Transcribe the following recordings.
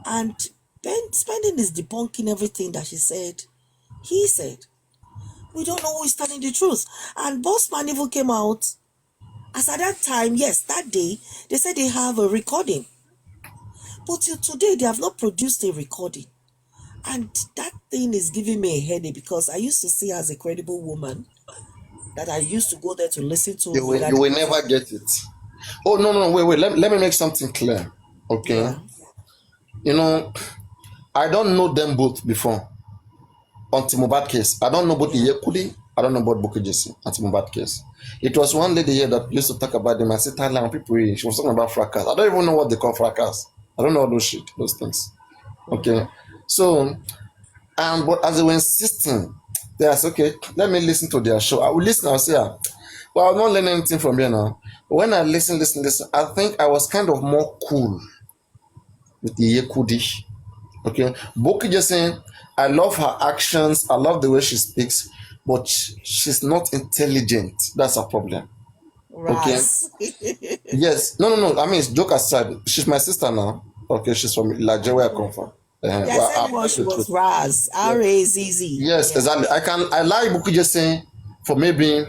And Ben Spending is debunking everything that she said. He said, we don't know who is telling the truth. And Bossman even came out. As at that time, yes, that day, they said they have a recording. But till today, they have not produced a recording. And that thing is giving me a headache because I used to see her as a credible woman that I used to go there to listen to. You will never get it. Oh, no, wait. Let me make something clear. Okay. Yeah. You know, I don't know them both before. Until Mohbad case. I don't know about Yekudi. I don't know about Bukky Jesse until Mohbad case. It was one lady here that used to talk about them. I said, Thailand people, she was talking about fracas. I don't even know what they call fracas. I don't know all those things. Okay. So, but as they were insisting, they said, okay, let me listen to their show. I will listen, I'll say, well, I'm not learning anything from here now. But when I listen, I think I was kind of more cool with the Yekudi. Okay. Bukky Jesse, I love her actions. I love the way she speaks, but she's not intelligent. That's a problem. Raz. Okay. Yes. No. I mean, it's joke aside. She's my sister now. Okay. She's from Nigeria, where I come from. She was Raz. R-A-Z-Z. Yes, exactly. I like Bukky Jesse for maybe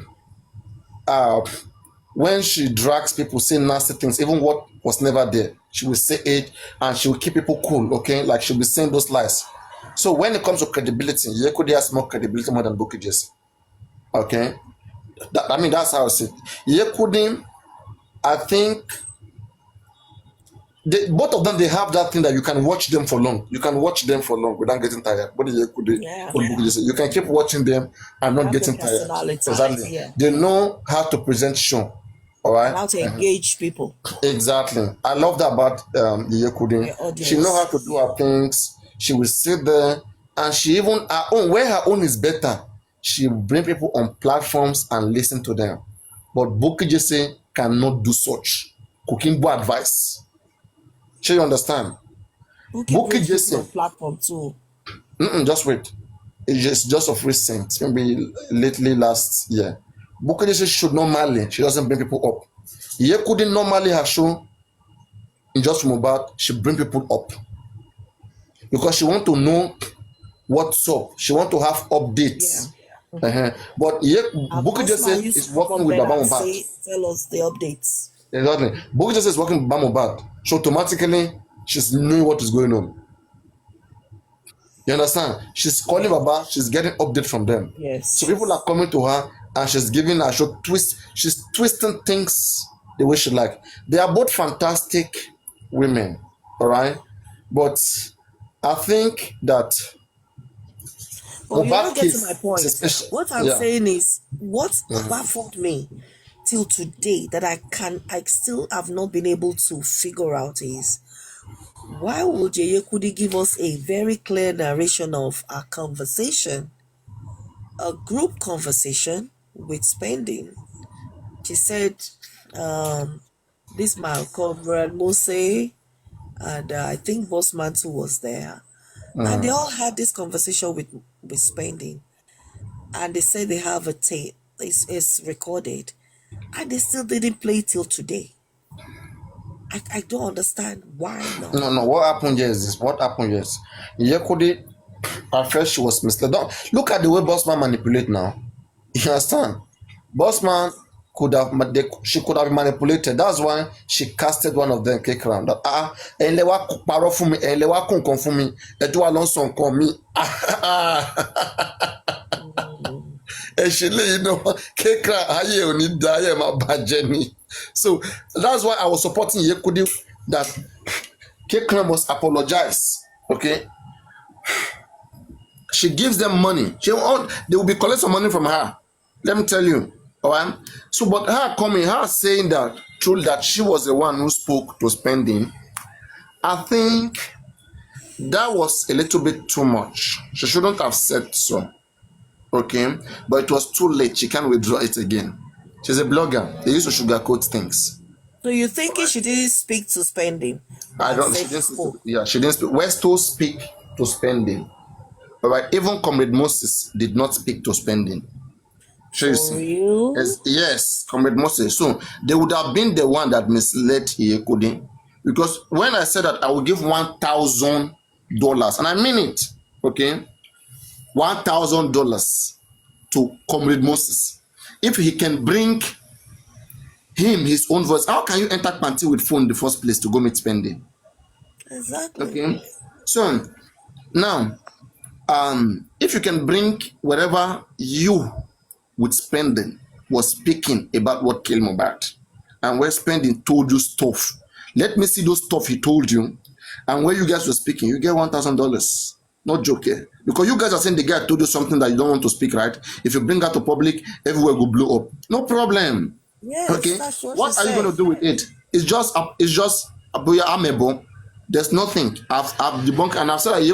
when she drags people saying nasty things, even what was never there, she will say it and she will keep people cool. Okay, like she'll be saying those lies. So when it comes to credibility, Yekudi has more credibility more than Bukky Jesse. Okay, that's how I see it. Yekudi, I think both of them, they have that thing that you can watch them for long. You can watch them for long without getting tired. What Yekudi, Bukky Jesse, you can keep watching them and not getting tired. Exactly. Yeah. They know how to present show. All right. How to engage people. Exactly. I love that about Yekudi. She know how to do her things. She will sit there and she even where her own is better, she will bring people on platforms and listen to them. But Bukky Jesse cannot do such. Cooking boy advice. Sure, you understand? Bukky Jesse platform too. Just wait. It's just of recent, maybe lately last year. Bukky Jesse should normally, she doesn't bring people up. Yekudi normally her show in just Mohbad, she bring people up. Because she want to know what's up. She want to have updates. Yeah. But Bukky Jesse is working with Baba Mohbad. Tell us the updates. Exactly. Bukky Jesse is working with Baba Mohbad. So automatically, she's knowing what is going on. You understand? She's calling Baba. She's getting update from them. Yes. So people are coming to her and she's giving her show twist. She's twisting things the way she like. They are both fantastic women. All right? But I think that you're not getting my point. What I'm saying is, what baffled me till today that I still have not been able to figure out is, why would Yekudi give us a very clear narration of our conversation, a group conversation with Spending? She said, this man, Comrade Mose, and I think Boss Mantle was there. And they all had this conversation with Spending. And they said they have a tape. It's recorded. And they still didn't play till today. I don't understand why not. No. What happened here is this. Yekudi, at first she was misled. Look at the way Bossman manipulate now. You understand? Bossman she could have manipulated. That's why she casted one of them cake round. Elewa paro fún mi, elewa kun kon fún mi, edu wa lon so nkan mi. Actually, you know, cake round aye oni da aye ma baje ni. So that's why I was supporting Yekudi that cake round must apologize. Okay? She gives them money. They will be collecting some money from her. Let me tell you. All right. So, but her saying that truly that she was the one who spoke to Spending, I think that was a little bit too much. She shouldn't have said so. Okay, but it was too late. She can't withdraw it again. She's a blogger. They used to sugarcoat things. So you think she didn't speak to Spending? I don't. She didn't speak. She didn't speak. Westo speak to Spending. All right. Even Comrade Moses did not speak to Spending. For real? Yes, Comrade Moses. So they would have been the one that misled Yekudi, Because when I said that I will give $1,000, and I mean it, okay, $1,000 to Comrade Moses, if he can bring his own voice, how can you enter Panty with phone in the first place to go meet spending? Exactly. Okay, so now, if you can bring whatever you with spending was speaking about what killed Mohbad, and where spending told you stuff, let me see those stuff he told you, and where you guys were speaking, you get $1,000. Not joke, eh? Because you guys are saying the guy told you something that you don't want to speak, right? If you bring that to public, everywhere will blow up. No problem. Yes, okay. that's What are you going to do with it? It's just amiable. There's nothing. I've debunked, and I've said I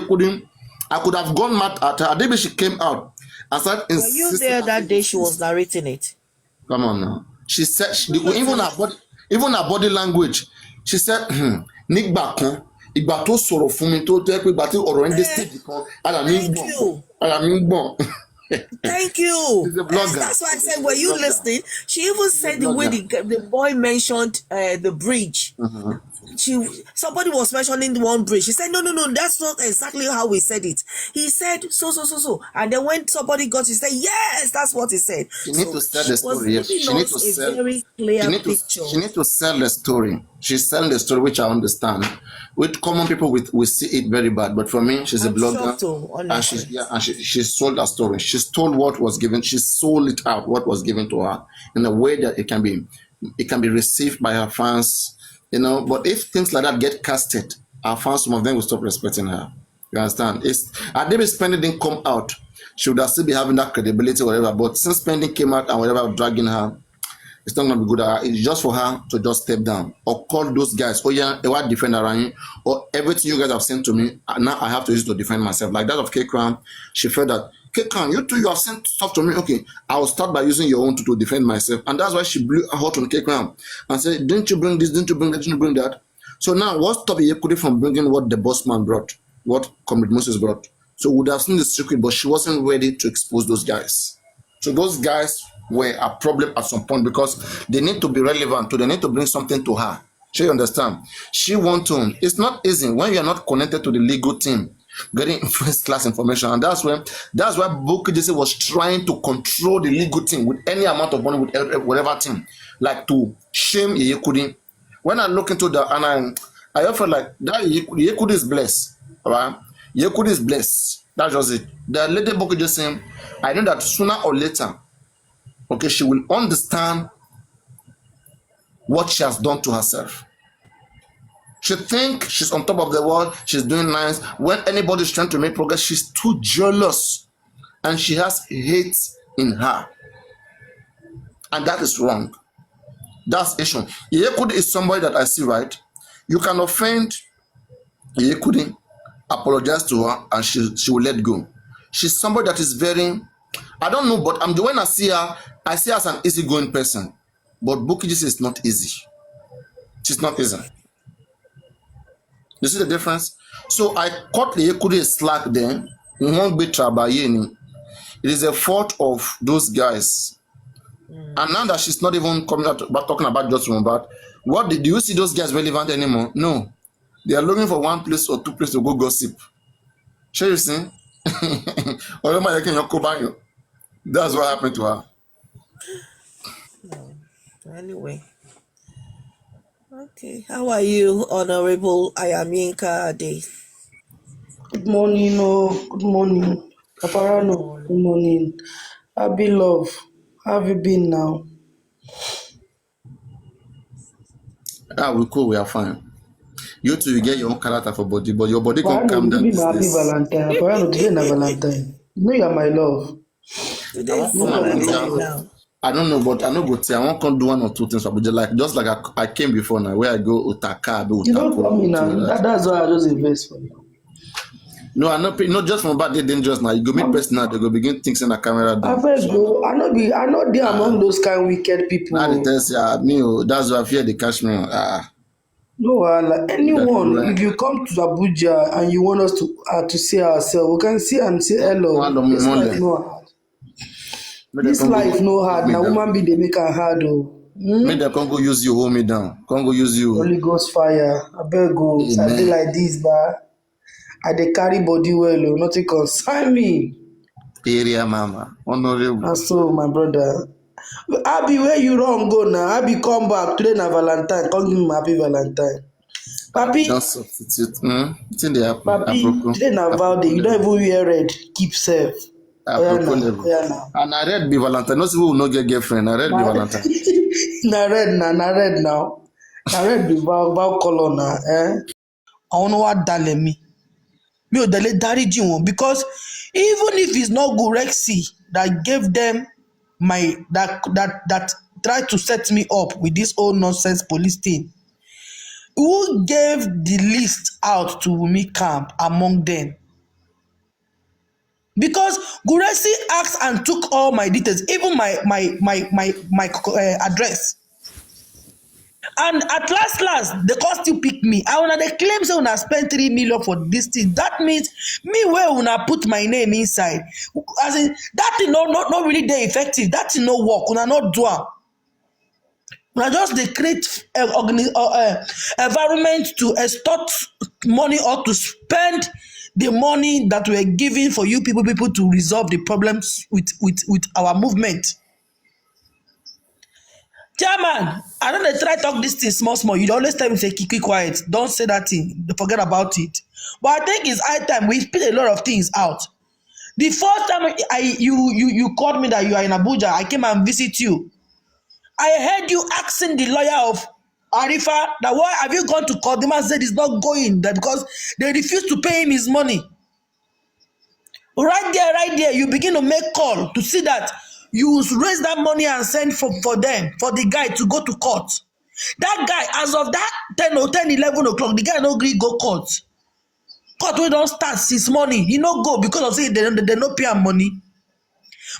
could have gone mad at her. Maybe she came out and started insisting. Were you there that day she was narrating it? Come on now. She said even her body language. She said, "Nígbà kan, ìgbà tó sọ̀rọ̀ fún mi tó jẹ́ pé ìgbà tí ọ̀rọ̀ ń dé stage kan, ara mi ń gbọ̀n." Thank you. That's why I said, were you listening? She even said the way the boy mentioned the bridge. Somebody was mentioning one bridge. She said, no, that's not exactly how we said it. He said so. And then when somebody got, he said, yes, that's what he said. She needs to sell the story. She needs to sell a very clear picture. She needs to sell the story. She's selling the story, which I understand. With common people, we see it very bad. But for me, she's a blogger, and she sold her story. She's told what was given. She sold it out, what was given to her, in a way that it can be received by her fans. You know, but if things like that get casted, our fans, some of them will stop respecting her. You understand? Had they been spending didn't come out, she would have still be having that credibility, whatever. But since spending came out and whatever dragging her, it's not gonna be good. It's just for her to just step down or call those guys. Oh yeah, they want defend around or everything you guys have sent to me. Now I have to use it to defend myself. Like that of K-Crown, she felt that K-Crown, you have sent stuff to me. Okay, I will start by using your own to defend myself, and that's why she blew hot on K-Crown and said, "Didn't you bring this? Didn't you bring that? Didn't you bring that?" So now, what stopped Yekudi from bringing what the boss man brought, what Comrade Moses brought? So we would have seen the secret, but she wasn't ready to expose those guys. So those guys were a problem at some point because they need to be relevant, they need to bring something to her. She understand. She want to. It's not easy when you are not connected to the legal team, getting first class information, and that's why Bukky Jesse was trying to control the legal team with any amount of money, with whatever team, like to shame Yekudi. When I look into the and I feel like that Yekudi is blessed, right? Yekudi is blessed. That's just it. The lady Bukky Jesse, I know that sooner or later, okay, she will understand what she has done to herself. She thinks she's on top of the world, she's doing nice. When anybody's trying to make progress, she's too jealous and she has hate in her. And that is wrong. That's issue. Yekudi is somebody that I see, right? You can offend Yekudi, apologize to her, and she will let go. She's somebody that is very, I don't know, but when I see her as an easygoing person. But Bukky Jesse is not easy. She's not easy. You see the difference? So I caught the Yekudi slack there. It is a fault of those guys. And now that she's not even coming out about talking about just Mohbad, do you see those guys relevant anymore? No. They are looking for one place or two places to go gossip. Sure, you see? That's what happened to her. No. Anyway. Okay. How are you, Honorable Ayaminka Ade? Good morning, good morning. Kaparano, good morning. Happy love. How have you been now? We're cool, we are fine. You two, you get your own character for body, but your body can calm down. Be my happy Valentine. Kaparano, today na Valentine. You know you are my love. Today's Valentine now. I don't know, but I know go I won't do one or two things, but just like I came before now, where I go Utaka, you don't come in now. That's why I just invest for you. No, I know. Not just from bad, they dangerous now. You go meet person now, they go begin things in the camera. I first go. I know they among those kind of wicked people. Now the test, me, that's why I fear they catch me. No, like anyone, if you come to Abuja and you want us to see ourselves, we can see and say hello. This life no hard. Now woman be they make her hard. Make them come go use you, hold me down. Come go use you. Holy Ghost fire. Abeg o, as I dey like this, ba. I dey carry body well o, nothing concern me. Area mama, honorable. Na so, my brother. Abi, where you run go now? Abi, come back. Today na Valentine. Come give me my happy Valentine. Papi, Don't substitute. It's in the happen. Papi, today na Valday. You don't even wear red. Keep safe. Apropos level. And I read be Valentine. Not people who no get girlfriend. I read be Valentine. Na red now. Na red be Val color now. I don't know what dalẹ̀ mi. Mi ò dẹ̀ lè dáríjì wọn because even if it's not Gurexi that gave them that tried to set me up with this whole nonsense police thing, who gave the list out to Wumi camp among them? Because Gurexi asked and took all my details, even my address. And at last, they come still pick me. And when they claim say una spend 3 million for this thing, that means me where una put my name inside. As in, that thing not really dey effective. That thing no work. Una not do am. Una just dey create environment to extort money or to spend the money that we're giving for you people to resolve the problems with our movement. Chairman, I don't dey try talk this thing small. You always tell me say keep quiet. Don't say that thing. Forget about it. But I think it's high time we spit a lot of things out. The first time you called me that you are in Abuja, I came and visit you. I heard you asking the lawyer of Arifa that why have you gone to court? The man said he's not going there because they refused to pay him his money. Right there, you begin to make call to see that you raise that money and send for them, for the guy to go to court. That guy, as of that 11 o'clock, the guy no gree go court. Court wey don start since morning, he no go because of say they no pay am money.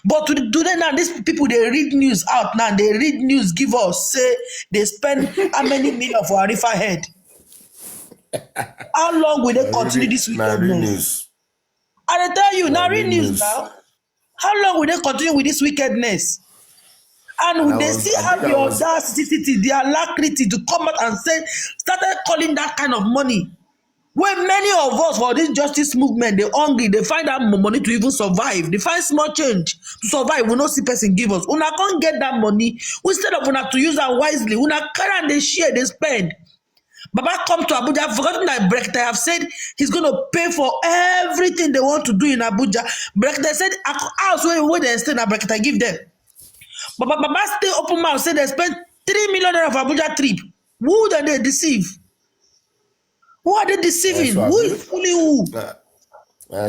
But today now, these people they read news out now. They read news give us say they spend how many million for Arifa head. How long will they continue this wickedness? I tell you, now read news now. How long will they continue with this wickedness? And will they still have the audacity, the alacrity to come out and started calling that kind of money? When many of us for this justice movement, they hungry, they find that money to even survive. They find small change to survive. We no see person give us. Una can't get that money. Instead of una to use that wisely, una carry and they share, they spend. Baba come to Abuja. I've forgotten that Brekete have said he's going to pay for everything they want to do in Abuja. Brekete said house where they stay na Brekete give them. But Baba stay open mouth say they spend 3 million for Abuja trip. Who do they deceive? Who are they deceiving? Who is fooling who?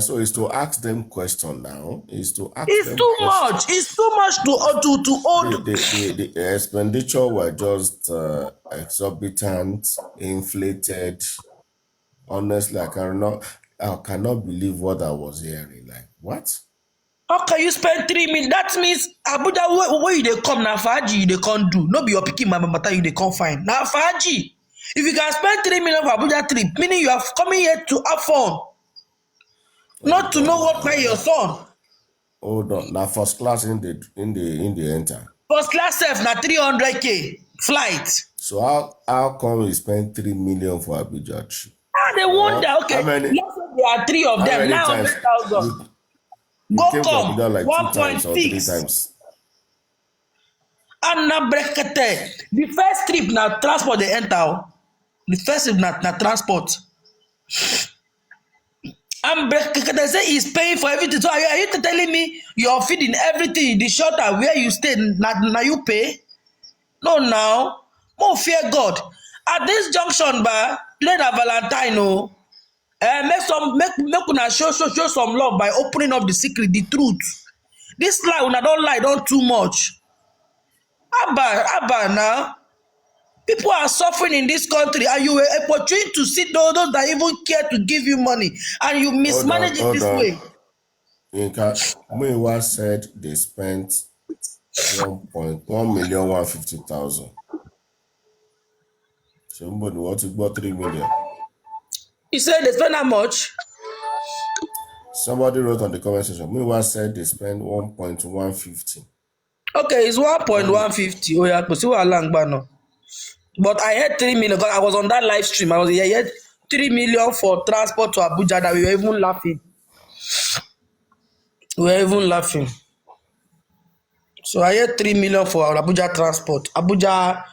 So it's to ask them question now. It's to ask it's them too question. much. It's too much to hold. The expenditure were just exorbitant, inflated. Honestly, I cannot believe what I was hearing. Like, what? How can you spend 3 million? That means Abuja where you they come now Faji they can't do. No be your picking my matter you they can't find. Now Faji. If you can spend 3 million for Abuja trip, meaning you are coming here to have fun, not to know what by your son. Hold on, now first class in the enter. First class self na 300K flight. So how come you spend 3 million for Abuja trip? They wonder. Okay, let's say there are 3 of them now. 100,000. Go come like 1.6 or 3 times. And na Brekete. The first trip na transport they enter. The first trip na transport. And Brekete say he's paying for everything. So are you telling me you're feeding everything? The shelter where you stay, now you pay? No, now. More fear God. At this junction, let a Valentine. Make una show some love by opening up the secret, the truth. This lie, una don't lie, don't too much. Abba now. People are suffering in this country, and you were opportune to see those that even care to give you money, and you mismanage it this way. Muiwa said they spent 1,150,000. Somebody wants to buy 3 million. You said they spend how much? Somebody wrote on the comment section. Muiwa said they spent 1.150. Okay, it's 1.150. Oh yeah, but see what no. But I had 3 million because I was on that live stream. I had 3 million for transport to Abuja that we were even laughing. So I had 3 million for our Abuja transport, Abuja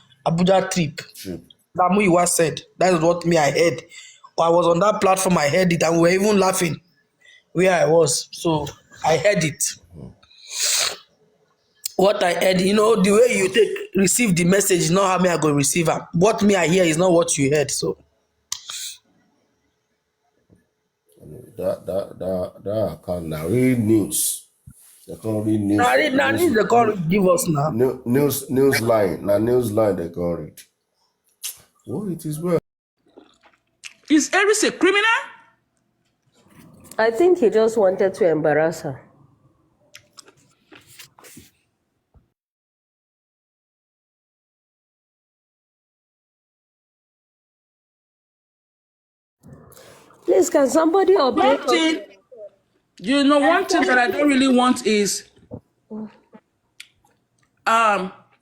trip. True. That Muyiwa said. That is what me I heard. Or I was on that platform, I heard it, and we were even laughing where I was. So I heard it. What I heard, the way you receive the message is not how me I go receive it. What me I hear is not what you heard. So That account now read news. They can't read news. now this they can't give us now. News line. Now news line they can't read. Oh, it is well. Is Eris a criminal? I think he just wanted to embarrass her. Please, can somebody update One thing that I don't really want is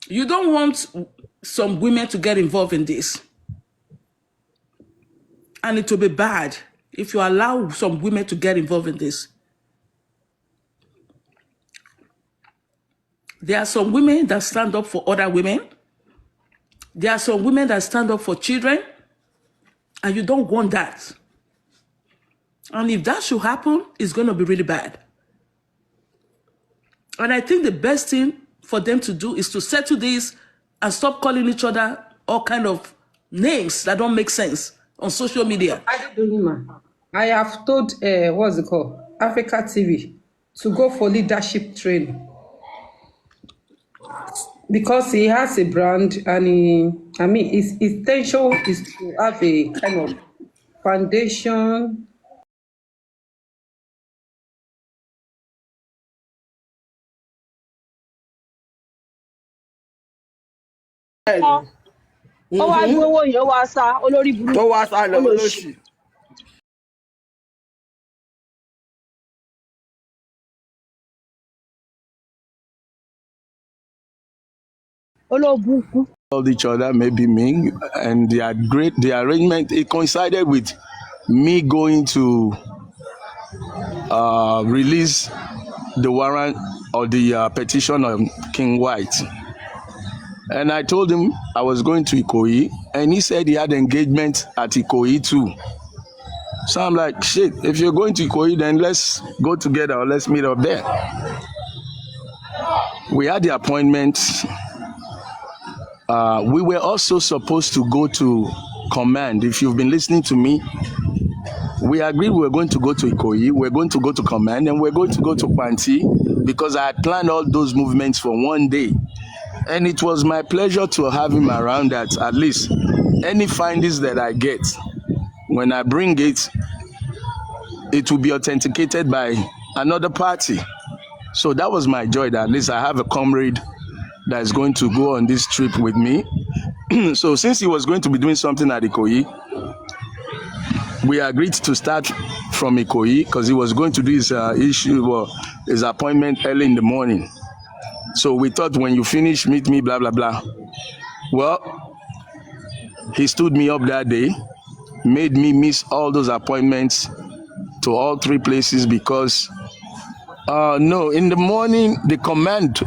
you don't want some women to get involved in this. And it will be bad if you allow some women to get involved in this. There are some women that stand up for other women. There are some women that stand up for children. And you don't want that. And if that should happen, it's going to be really bad. And I think the best thing for them to do is to settle this and stop calling each other all kind of names that don't make sense on social media. I have told, what's it called? Africa TV to go for leadership training. Because he has a brand and his intention is to have a kind of foundation. Ó wá gbówó yẹn wá sá olórí burúkú. Ó wá sá lọ olóṣì. Olóbùkún. Told each other, maybe me, and the arrangement, it coincided with me going to release the warrant or the petition of King White. And I told him I was going to Ikoyi, and he said he had engagement at Ikoyi too. So I'm like, shit, if you're going to Ikoyi, then let's go together or let's meet up there. We had the appointment. We were also supposed to go to Command. If you've been listening to me, we agreed we were going to go to Ikoyi, we're going to go to Command, and we're going to go to Panti because I had planned all those movements for one day. And it was my pleasure to have him around that at least any findings that I get, when I bring it, it will be authenticated by another party. So that was my joy that at least I have a comrade that is going to go on this trip with me. So since he was going to be doing something at Ikoyi, we agreed to start from Ikoyi because he was going to do his appointment early in the morning. So we thought when you finish, meet me, blah, blah, blah. Well, he stood me up that day, made me miss all those appointments to all three places because, no, in the morning, the command,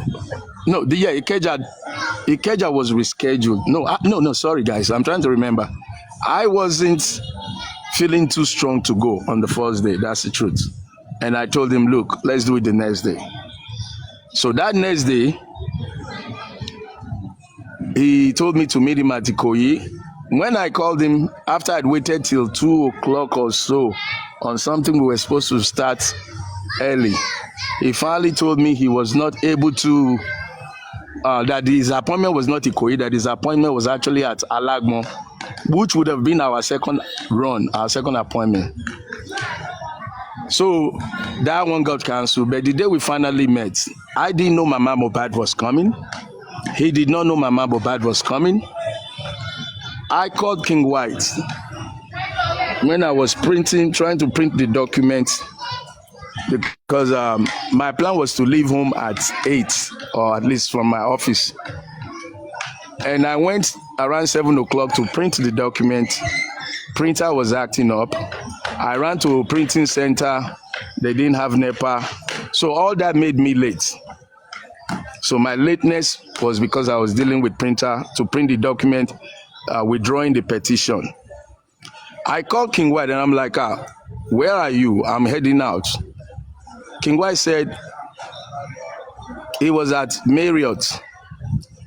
Ikeja was rescheduled. No, sorry, guys, I'm trying to remember. I wasn't feeling too strong to go on the first day, that's the truth. And I told him, look, let's do it the next day. So that next day, he told me to meet him at Ikoyi. When I called him, after I'd waited till 2 o'clock or so on something we were supposed to start early, he finally told me he was not able to, that his appointment was not Ikoyi, that his appointment was actually at Alagmo, which would have been our second appointment. So that one got cancelled. But the day we finally met, I didn't know Mama Mohbad was coming. He did not know Mama Mohbad was coming. I called King White when I was trying to print the document. because my plan was to leave home at 8, or at least from my office. And I went around 7 o'clock to print the document. Printer was acting up. I ran to a printing center. They didn't have NEPA. So all that made me late. So my lateness was because I was dealing with printer to print the document, withdrawing the petition. I called King White and I'm like, where are you? I'm heading out. King White said he was at Marriott.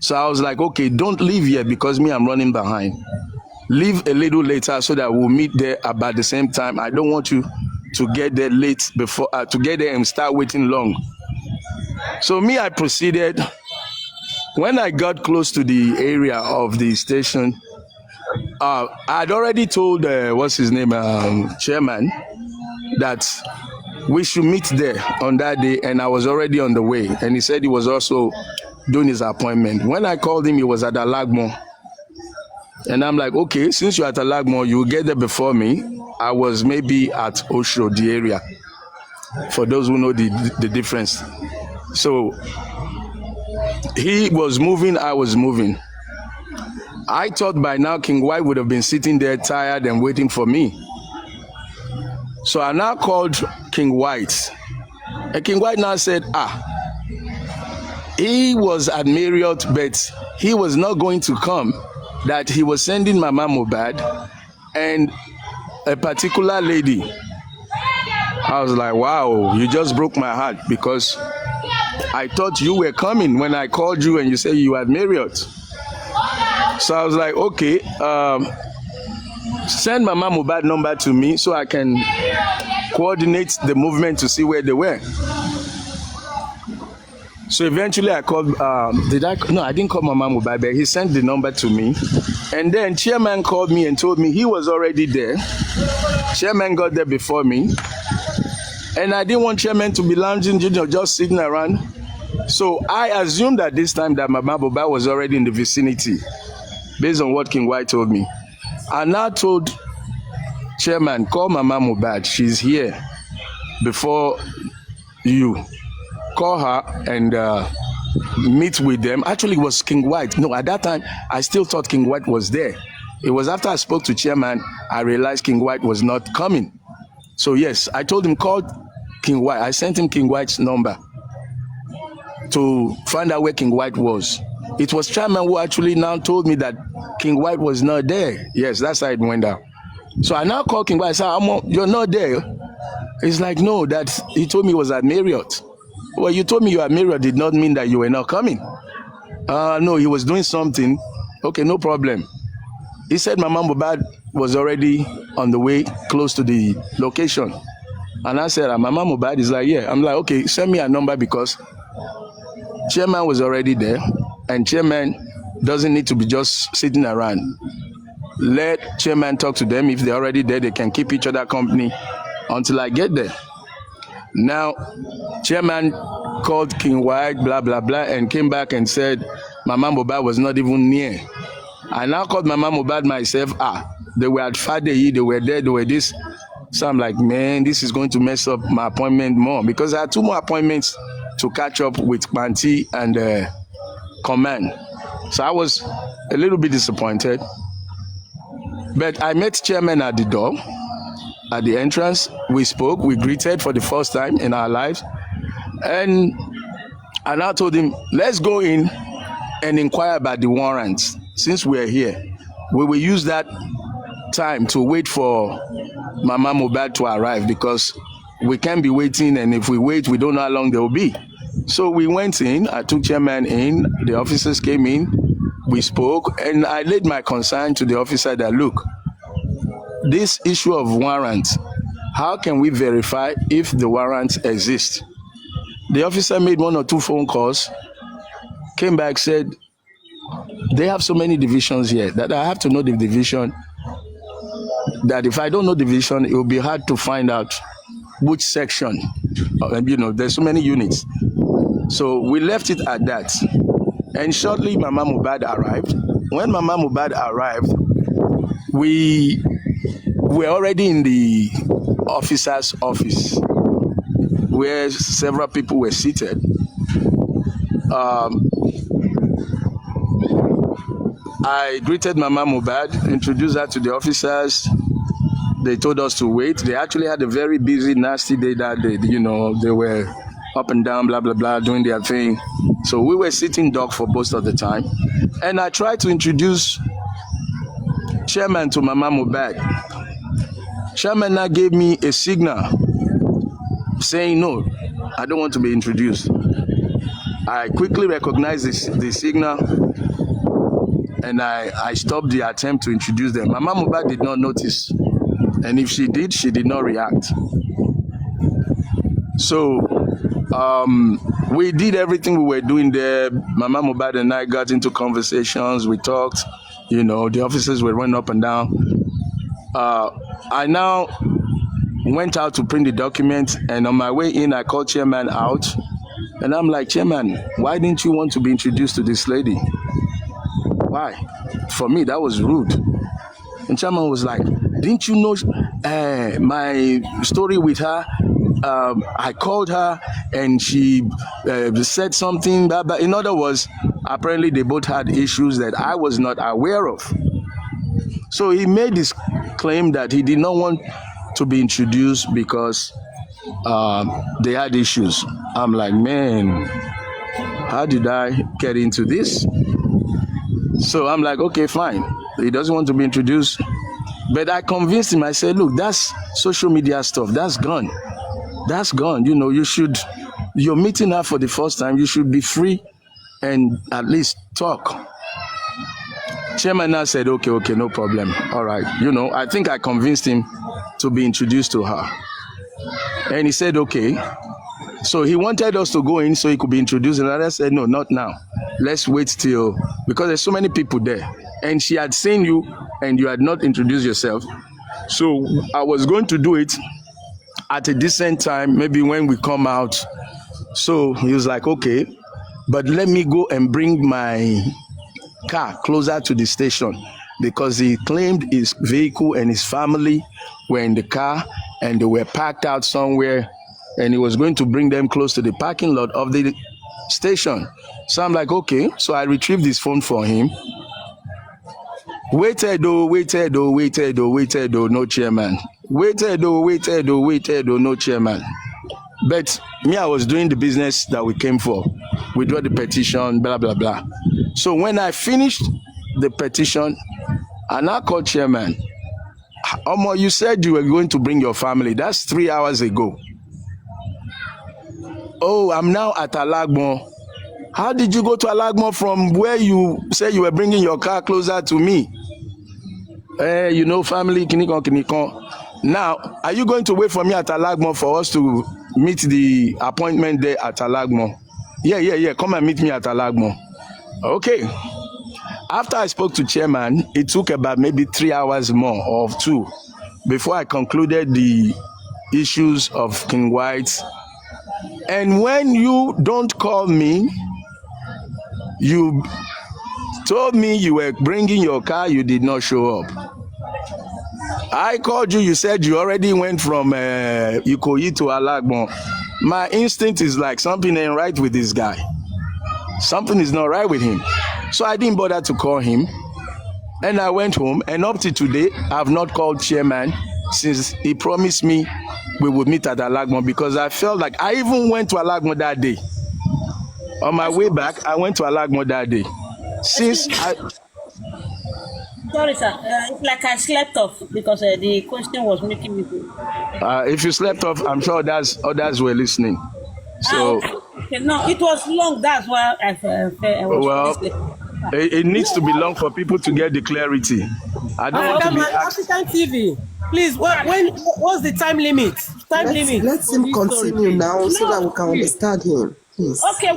So I was like, okay, don't leave yet because I'm running behind. Leave a little later so that we'll meet there about the same time. I don't want you to get there late before, to get there and start waiting long. So I proceeded. When I got close to the area of the station, I'd already told, chairman, that we should meet there on that day, and I was already on the way. And he said he was also doing his appointment. When I called him, he was at Alagmo. And I'm like, okay, since you're at Alagmo, you will get there before me. I was maybe at Osho, the area, for those who know the difference. So he was moving, I was moving. I thought by now King White would have been sitting there tired and waiting for me. So I now called King White. And King White now said, he was at Marriott, but he was not going to come, that he was sending Mama Mohbad and a particular lady. I was like, wow, you just broke my heart, because I thought you were coming when I called you and you said you were at Marriott. So I was like, okay, send Mama Mohbad number to me so I can coordinate the movement to see where they were. So eventually I called, I didn't call Mama Mohbad, but he sent the number to me. And then chairman called me and told me he was already there. Chairman got there before me. And I didn't want chairman to be lounging, just sitting around. So I assumed at this time that Mama Mohbad was already in the vicinity, based on what King White told me. I now told chairman, call Mama Mohbad, she's here before you. Call her and meet with them. Actually, it was King White. No, at that time, I still thought King White was there. It was after I spoke to chairman, I realized King White was not coming. So yes, I told him, call King White. I sent him King White's number to find out where King White was. It was chairman who actually now told me that King White was not there. Yes, that's how it went down. So I now called King White. I said, you're not there. He's like, no, that he told me he was at Marriott. Well, you told me you were at Marriott did not mean that you were not coming. No, he was doing something. Okay, no problem. He said Mama Mohbad was already on the way close to the location. And I said, Mama Mohbad is like, yeah. I'm like, okay, send me a number, because chairman was already there. And chairman doesn't need to be just sitting around. Let chairman talk to them. If they're already there, they can keep each other company until I get there. Now, chairman called King White, blah, blah, blah, and came back and said Mama Mohbad was not even near. I now called Mama Mohbad myself. They were at Fadeyi, they were there, they were this. So I'm like, man, this is going to mess up my appointment more, because I had 2 more appointments to catch up with Panti and Command. So I was a little bit disappointed. But I met chairman at the door. At the entrance, we spoke, we greeted for the first time in our lives. And I now told him, let's go in and inquire about the warrants. Since we're here, we will use that time to wait for Mama Mohbad to arrive, because we can't be waiting, and if we wait, we don't know how long they will be. So we went in, I took chairman in, the officers came in, we spoke, and I laid my concern to the officer that, look, this issue of warrants, how can we verify if the warrants exist? The officer made 1 or 2 phone calls, came back, said, they have so many divisions here that I have to know the division, that if I don't know the division, it will be hard to find out which section. There's so many units. So we left it at that. And shortly, Mama Mohbad arrived. When Mama Mohbad arrived, we were already in the officer's office. where several people were seated. I greeted Mama Mohbad, introduced her to the officers. They told us to wait. They actually had a very busy, nasty day that day. You know, they were up and down, blah, blah, blah, doing their thing. So we were sitting duck for most of the time. And I tried to introduce Chairman to Mama Mohbad. Chairman now gave me a signal saying, no, I don't want to be introduced. I quickly recognized the signal, and I stopped the attempt to introduce them. Mama Mohbad did not notice. And if she did not react. So we did everything we were doing there. Mama Mohbad and I got into conversations. We talked. You know, the officers were running up and down. I now went out to print the document, and on my way in, I called Chairman out. And I'm like, Chairman, why didn't you want to be introduced to this lady? Why? For me, that was rude. And Chairman was like, didn't you know my story with her? I called her and she said something. Blah, blah. In other words, apparently they both had issues that I was not aware of. So he made this claim that he did not want to be introduced because they had issues. I'm like, man, how did I get into this? So I'm like, okay, fine. He doesn't want to be introduced. But I convinced him. I said, look, that's social media stuff. That's gone. That's gone. You know, you're meeting her for the first time. You should be free and at least talk. Chairman now said, okay, no problem. All right. You know, I think I convinced him to be introduced to her. And he said, okay. So he wanted us to go in so he could be introduced. And I said, no, not now. Let's wait till, because there's so many people there. And she had seen you and you had not introduced yourself. So I was going to do it at a decent time, maybe when we come out. So he was like, okay, but let me go and bring my car closer to the station, because he claimed his vehicle and his family were in the car and they were parked out somewhere, and he was going to bring them close to the parking lot of the station. So I'm like, okay. So I retrieved his phone for him. Waited, no chairman. Waited, no chairman. But me, I was doing the business that we came for. We drew the petition, blah, blah, blah. So when I finished the petition, I now called chairman. Omo, you said you were going to bring your family. That's 3 hours ago. Oh, I'm now at Alagmo. How did you go to Alagmo from where you said you were bringing your car closer to me? You know, family, kinikon. Now, are you going to wait for me at Alagmo for us to meet the appointment there at Alagmo? Yeah. Come and meet me at Alagmo. Okay. After I spoke to chairman, it took about maybe 3 hours more or 2 before I concluded the issues of King White. And when you don't call me, you told me you were bringing your car, you did not show up. I called you, you said you already went from Ikoyi to Alagmo. My instinct is like something ain't right with this guy. Something is not right with him. So I didn't bother to call him. And I went home, and up to today, I have not called chairman since he promised me we would meet at Alagmo, because I felt like I even went to Alagmo that day. On my way back, I went to Alagmo that day. Since I... Sorry, sir. It's like I slept off because the question was making me go. If you slept off, I'm sure others were listening. So... Okay. No, it was long. That's why I was listening. It needs to be long for people to get the clarity. I don't want to be African TV. Please, what's the time limit? Let him continue now so that we can understand him. Please. Okay,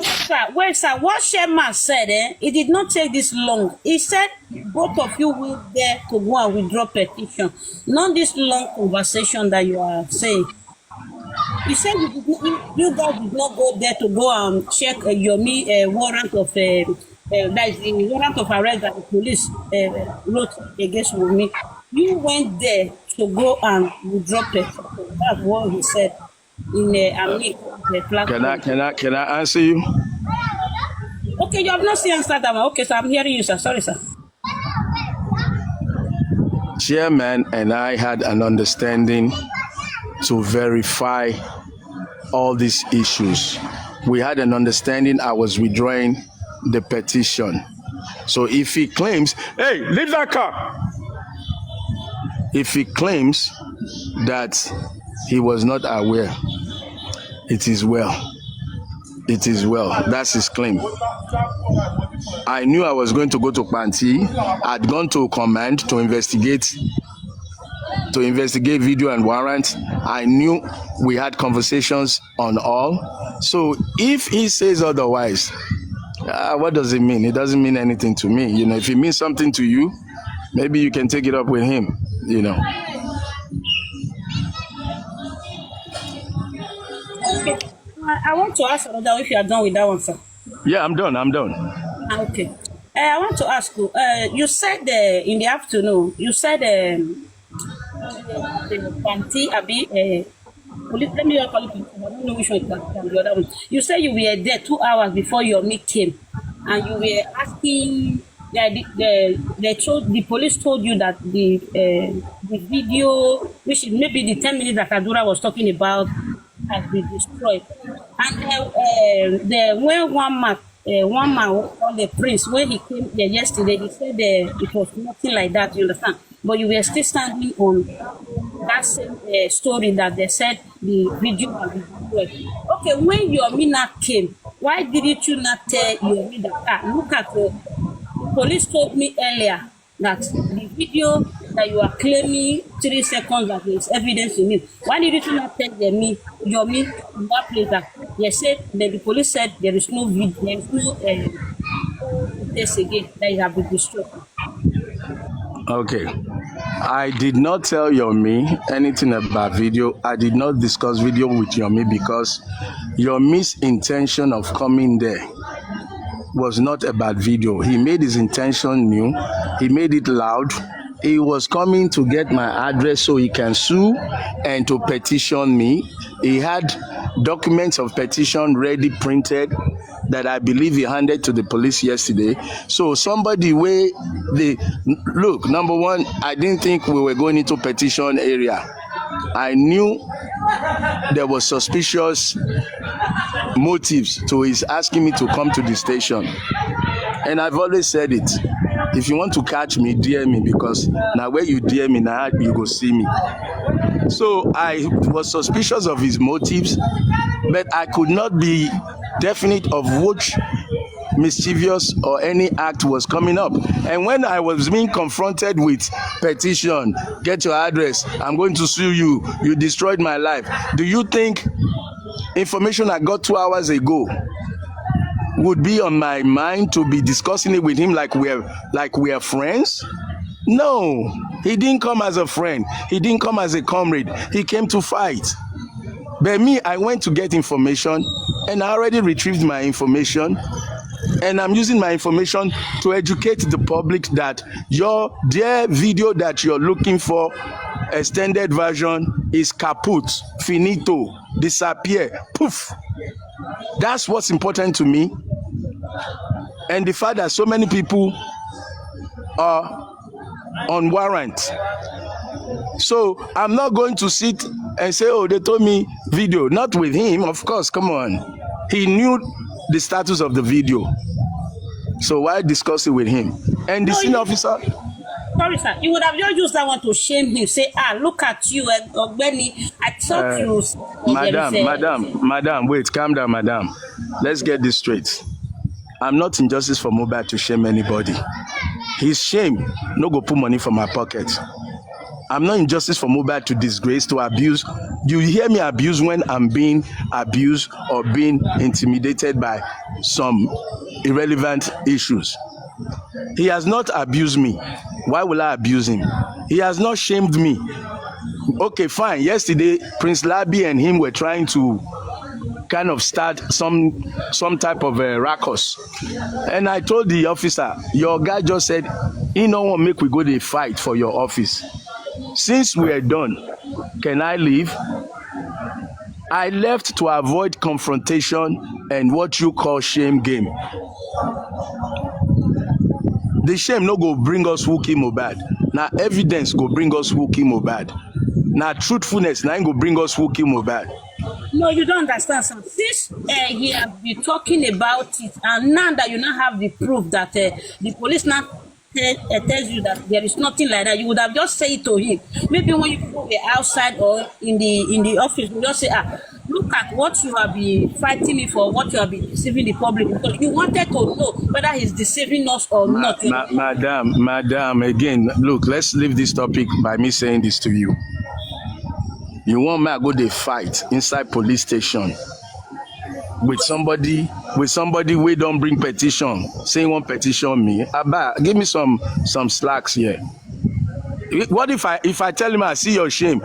wait, sir. What Chairman said, it did not take this long. He said both of you will there to go and withdraw petition. Not this long conversation that you are saying. He said you guys did not go there to go and check your warrant of that is the warrant of arrest that the police wrote against Wumi. You went there to go and withdraw petition. That's what he said. in the platform. Can I answer you? Okay, you have not seen answer that one. Okay, so I'm hearing you, sir. Sorry, sir. Chairman and I had an understanding to verify all these issues. We had an understanding. I was withdrawing the petition. So if he claims, hey, leave that car. If he claims that he was not aware, it is well. It is well. That's his claim. I knew I was going to go to Panti. I'd gone to command to investigate video and warrant. I knew we had conversations on all. So if he says otherwise, what does it mean? It doesn't mean anything to me. You know, if it means something to you, maybe you can take it up with him, you know. Okay. I want to ask another if you are done with that one, sir. Yeah, I'm done. Okay. I want to ask you, you said in the afternoon, you said the Panti Abi, let me call it, I don't know which one the other one. You said you were there 2 hours before your meet came, and you were asking, the police told you that the video, which is maybe the 10 minutes that Adura was talking about, has been destroyed. And when one man called the prince, when he came there yesterday, he said it was nothing like that, you understand? But you were still standing on that same story that they said the video has been destroyed. Okay, when your Mina came, why didn't you not tell your Mina that, look at the police told me earlier that the video that you are claiming 3 seconds that there is evidence in it. Why did you not tell me in that place that they said that the police said there is no video, there is no test again that it has been destroyed? Okay. I did not tell Yomi anything about video. I did not discuss video with Yomi because Yomi's intention of coming there was not about video. He made his intention new. He made it loud. He was coming to get my address so he can sue and to petition me. He had documents of petition ready printed that I believe he handed to the police yesterday. So somebody look, number one, I didn't think we were going into petition area. I knew there was suspicious motives to his asking me to come to the station. And I've always said it. If you want to catch me, dear me, because now where you dear me, now you go see me. So I was suspicious of his motives, but I could not be definite of which mischievous or any act was coming up. And when I was being confronted with petition, get your address, I'm going to sue you, you destroyed my life. Do you think information I got 2 hours ago would be on my mind to be discussing it with him like we are friends? No, he didn't come as a friend. He didn't come as a comrade. He came to fight. But me, I went to get information, and I already retrieved my information, and I'm using my information to educate the public that your dear video that you're looking for, extended version, is kaput, finito, disappear, poof. That's what's important to me. And the fact that so many people are on warrant. So I'm not going to sit and say, oh, they told me video. Not with him, of course, come on. He knew the status of the video. So why discuss it with him? And the senior officer... Sorry, sir. You would have just used that one to shame him. Say, look at you, Ogbeni. I thought you... Madam, wait, calm down, madam. Let's get this straight. I'm not in justice for Mobile to shame anybody. His shame, no go put money for my pocket. I'm not in justice for Mobile to disgrace, to abuse. You hear me abuse when I'm being abused or being intimidated by some irrelevant issues. He has not abused me. Why will I abuse him? He has not shamed me. Okay, fine. Yesterday, Prince Labi and him were trying to kind of start some type of a ruckus. And I told the officer, your guy just said, he don't want to make we go to fight for your office. Since we are done, can I leave? I left to avoid confrontation and what you call shame game. The shame no go bring us who kill Mohbad. Now evidence go bring us who kill Mohbad. Now truthfulness now go bring us who kill Mohbad. No, you don't understand. So since he has been talking about it, and now that you now have the proof that the police now tells you that there is nothing like that, you would have just said it to him. Maybe when you were outside or in the office, you just say, look at what you have been fighting me for, what you have been deceiving the public, because you wanted to know whether he's deceiving us or not. Madam, again, look, let's leave this topic by me saying this to you. You want me to go dey fight inside police station with somebody wey don bring petition, say wan petition me? Abba, give me some slacks here. What if I tell him I see your shame,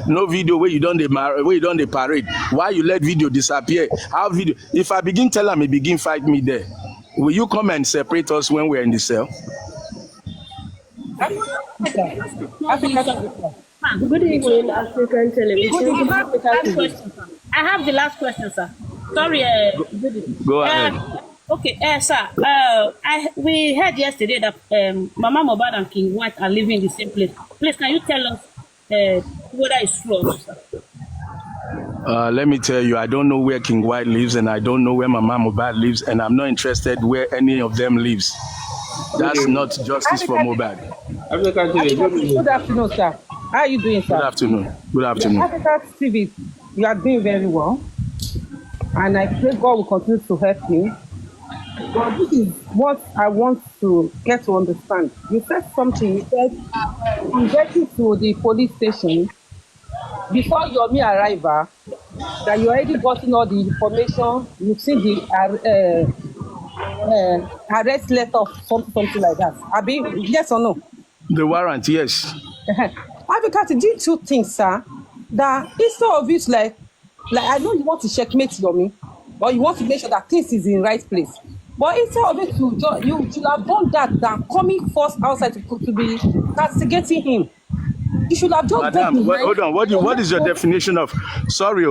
no video where you don dey parade, why you let video disappear? How video? If I begin tell him, he begin fight me there. Will you come and separate us when we're in the cell? Good evening, African television. I have the last question, sir. Sorry, Go ahead. Okay, sir. We heard yesterday that Mama Mohbad and King White are living in the same place. Please, can you tell us whether it's true or not, sir? Let me tell you, I don't know where King White lives, and I don't know where Mama Mohbad lives, and I'm not interested where any of them lives. That's not justice for Mohbad. Good afternoon, sir. How are you doing, sir? Good afternoon. Good afternoon. Africa TV, you are doing very well. And I pray God will continue to help you. But this is what I want to get to understand. You said something. You said you get to the police station before Yomi arrival, that you already gotten all the information. You've seen the arrest letter or something like that. Abi, yes or no? The warrant, yes. Africa, did you think, sir, that instead of it, like I know you want to checkmate Yomi, or you want to make sure that things is in right place, but instead of it, you should have done that than coming first outside to be castigating him. You should have just Madam, hold on. What is your definition of sorry?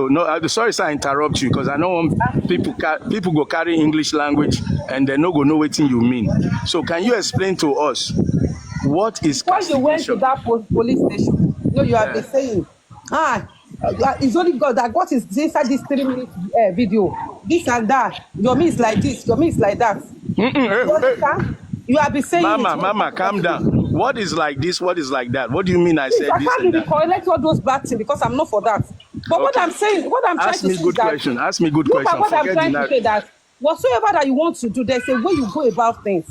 Sorry, sir, I interrupt you because I know people go carry English language and they no go know what you mean. So can you explain to us what is when you went to that police station? You have been saying, it's only God that got is inside this 3-minute video. This and that. Your means like this. Your means like that. You have been saying, Mama, calm down. What is like this? What is like that? What do you mean? I said I this can't really correct all those bad things because I'm not for that. But okay. What I'm saying, what I'm trying to say is that ask me good question. What I'm trying to say that whatsoever that you want to do, there's a way you go about things.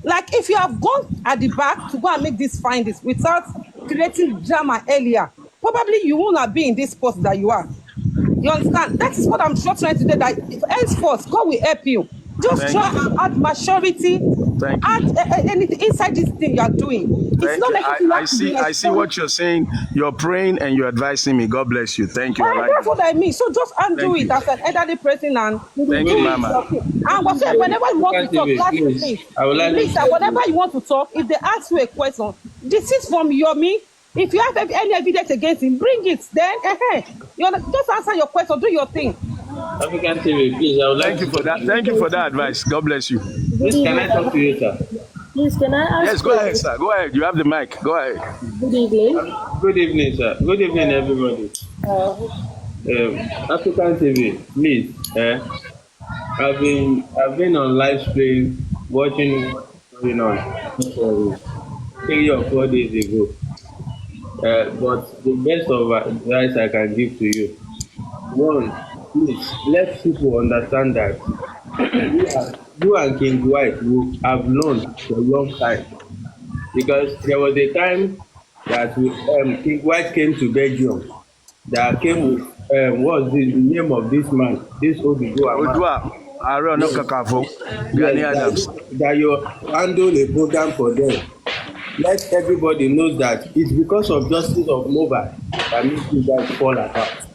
Like if you have gone at the back to go and make these findings without creating drama earlier, probably you will not be in this post that you are. You understand? That is what I'm just trying to do. That henceforth, God will help you. Just try and add maturity, add anything inside this thing you are doing. It's not like I see what you're saying. You're praying and you're advising me. God bless you. Thank you. That's what I mean. So just undo it as an elderly person and thank you, Mama. And whenever you want to talk, please, whatever you want to talk, if they ask you a question, this is from Yomi. If you have any evidence against him, bring it. Then, just answer your question. Do your thing. African TV, please. I would like Thank you for that. Thank you for that advice. God bless you. Please, can I talk to you, sir? Please, can I ask? Yes, go ahead, sir. Go ahead. You have the mic. Go ahead. Good evening. Good evening, sir. Good evening, everybody. African TV, please. I've been on live stream watching what's going on 3 or 4 days ago. But the best of advice I can give to you, one, please let people understand that you and King White will have known for a long time, because there was a time that King White came to Belgium. That came with what's the name of this man? This Odua. That you handle a program for them. Let everybody know that it's because of justice of Mohbad that makes you guys fall apart.